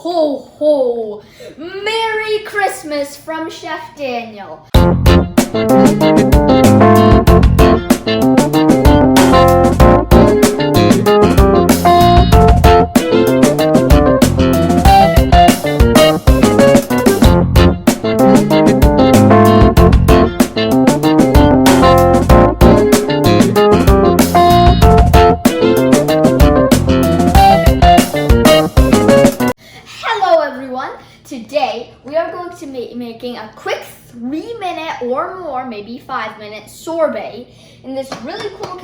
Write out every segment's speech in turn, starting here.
ho, ho! Merry Christmas from Chef Daniel. Today, we are going to be making a quick 3-minute or more, maybe 5-minute sorbet in this really cool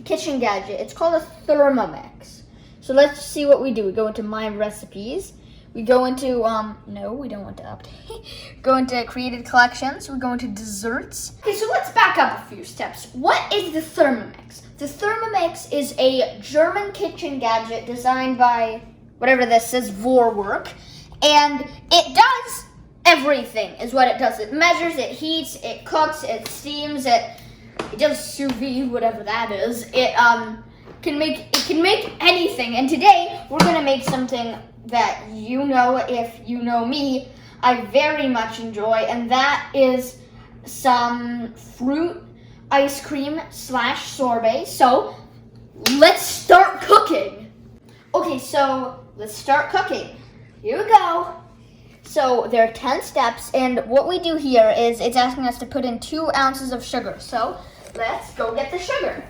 kitchen gadget. It's called a ThermoMix. So let's see what we do. We go into My Recipes. We go into, no, we don't want to update. Go into Created Collections. We go into Desserts. Okay, so let's back up a few steps. What is the ThermoMix? The ThermoMix is a German kitchen gadget designed by, whatever this says, Vorwerk. And it does everything, is what it does. It measures, it heats, it cooks, it steams, it does sous vide, whatever that is. It can make anything. And today we're gonna make something that you know, if you know me, I very much enjoy, and that is some fruit ice cream / sorbet. So let's start cooking. Okay, so let's start cooking. Here we go. So there are 10 steps, and what we do here is it's asking us to put in 2 ounces of sugar. So let's go get the sugar.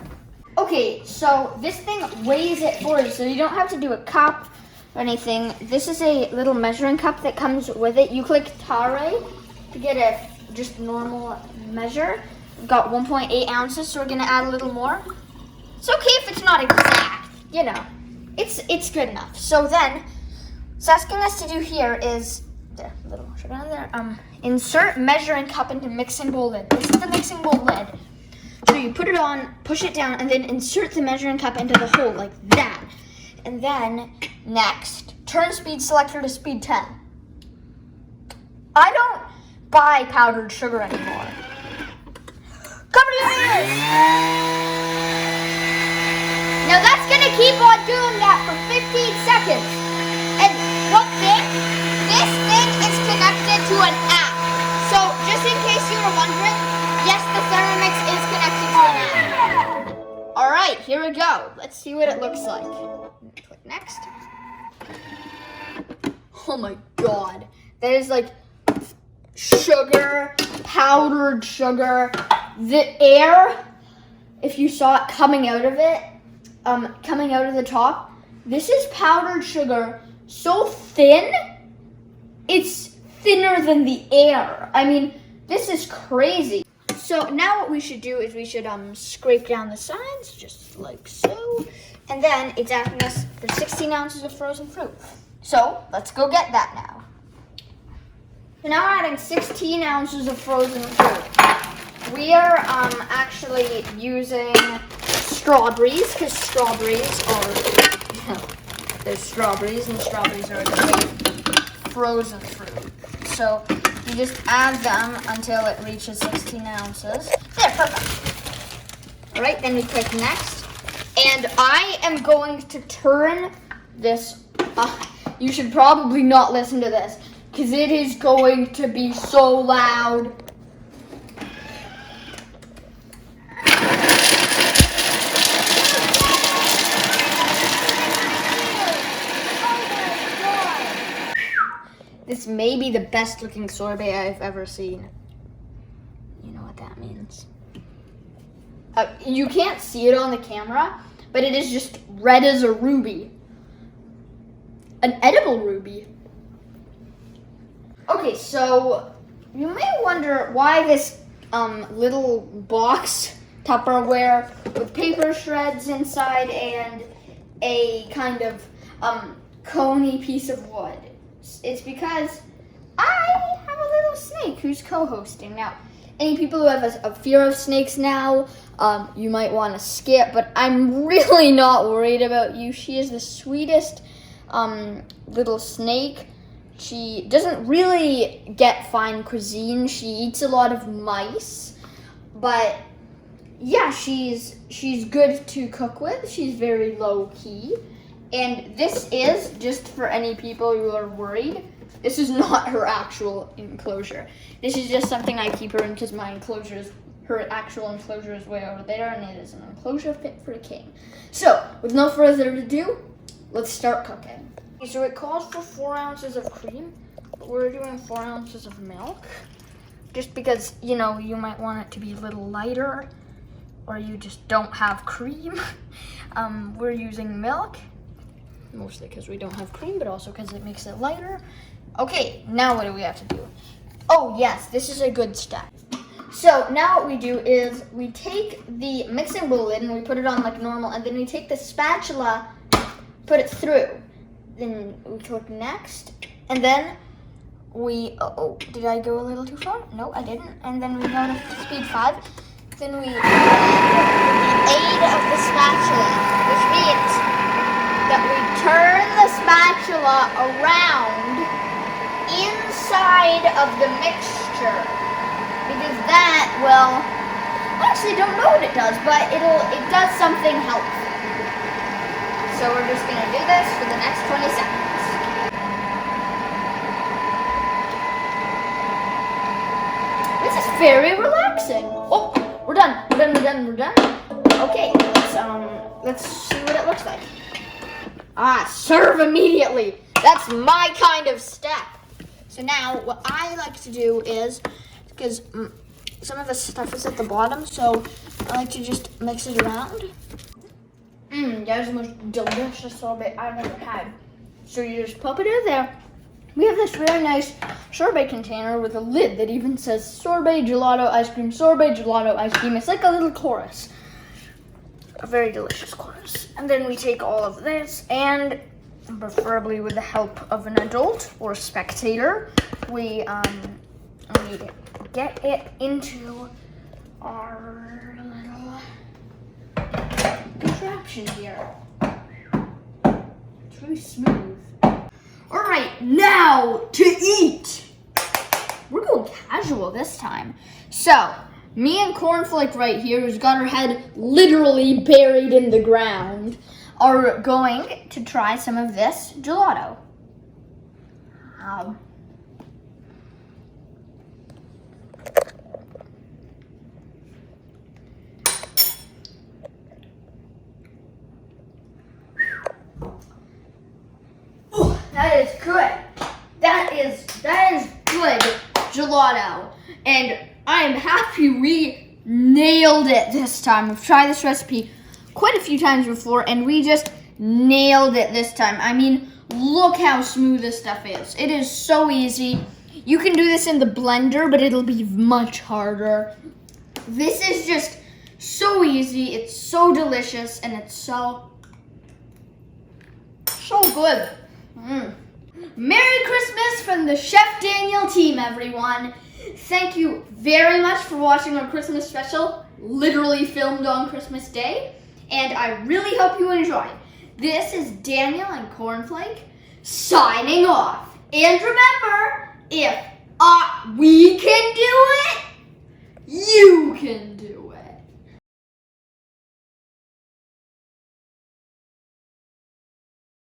Okay, so this thing weighs it for you, so you don't have to do a cup or anything. This is a little measuring cup that comes with it. You click Tare to get a just normal measure. We've got 1.8 ounces, so we're gonna add a little more. It's okay if it's not exact, you know. It's good enough. So then, what's asking us to do here is, there, a little more sugar on there. Insert measuring cup into mixing bowl lid. This is the mixing bowl lid. So you put it on, push it down, and then insert the measuring cup into the hole like that. And then, next, turn speed selector to speed 10. I don't buy powdered sugar anymore. Cover your ears! Now that's gonna keep on doing that for 15 seconds. And one thing, this thing is connected to an app. So just in case you were wondering, yes, the ThermoMix is connected to an app. All right, here we go. Let's see what it looks like. Click next. Oh my God, that is like sugar, powdered sugar. The air, if you saw it coming out of it, coming out of the top, this is powdered sugar. So thin, it's thinner than the air. I mean, this is crazy. So now what we should do is we should scrape down the sides, just like so. And then it's asking us for 16 ounces of frozen fruit. So let's go get that now. So now we're adding 16 ounces of frozen fruit. We are actually using strawberries, because strawberries are, there's strawberries, and strawberries are a great frozen fruit. So you just add them until it reaches 16 ounces. There, perfect. All right, then we click next. And I am going to turn this, you should probably not listen to this, because it is going to be so loud. This may be the best looking sorbet I've ever seen. You know what that means. You can't see it on the camera, but it is just red as a ruby. An edible ruby. Okay, so you may wonder why this little box, Tupperware, with paper shreds inside and a kind of coney piece of wood. It's because I have a little snake who's co-hosting. Now, any people who have a fear of snakes now, you might want to skip, but I'm really not worried about you. She is the sweetest little snake. She doesn't really get fine cuisine. She eats a lot of mice, but yeah, she's good to cook with. She's very low key, And this is, just for any people who are worried, this is not her actual enclosure. This is just something I keep her in because her actual enclosure is way over there, and it is an enclosure fit for a king. So, with no further ado, let's start cooking. Okay, so it calls for 4 ounces of cream, but we're doing 4 ounces of milk. Just because, you know, you might want it to be a little lighter, or you just don't have cream. We're using milk, mostly because we don't have cream, but also because it makes it lighter. Okay, now what do we have to do? Oh yes, this is a good step. So now what we do is we take the mixing bowl lid and we put it on like normal, and then we take the spatula, put it through. Then we click next, and then we, did I go a little too far? No, I didn't. And then we go to speed 5. Then we, with the aid of the spatula, which means that we turn the spatula around inside of the mixture. Because that will, I actually don't know what it does, but it does something helpful. So we're just gonna do this for the next 20 seconds. Very relaxing. Oh, we're done. Okay, let's see what it looks like. Serve immediately. That's my kind of step. So now what I like to do is, because some of the stuff is at the bottom, so I like to just mix it around. That is the most delicious sorbet I've ever had. So you just pop it in there. We have this very nice sorbet container with a lid that even says sorbet gelato ice cream, sorbet gelato ice cream. It's like a little chorus. A very delicious chorus. And then we take all of this, and preferably with the help of an adult or a spectator, we need to get it into our little contraption here. It's really smooth. All right, now to eat. We're going casual this time. So, me and Cornflake right here, who's got her head literally buried in the ground, are going to try some of this gelato. That is good. That is good gelato. And I'm happy we nailed it this time. We've tried this recipe quite a few times before, and we just nailed it this time. I mean, look how smooth this stuff is. It is so easy. You can do this in the blender, but it'll be much harder. This is just so easy. It's so delicious, and it's so good. Merry Christmas from the Chef Daniel team, everyone. Thank you very much for watching our Christmas special, literally filmed on Christmas Day, and I really hope you enjoy. This is Daniel and Cornflake signing off. And remember, if we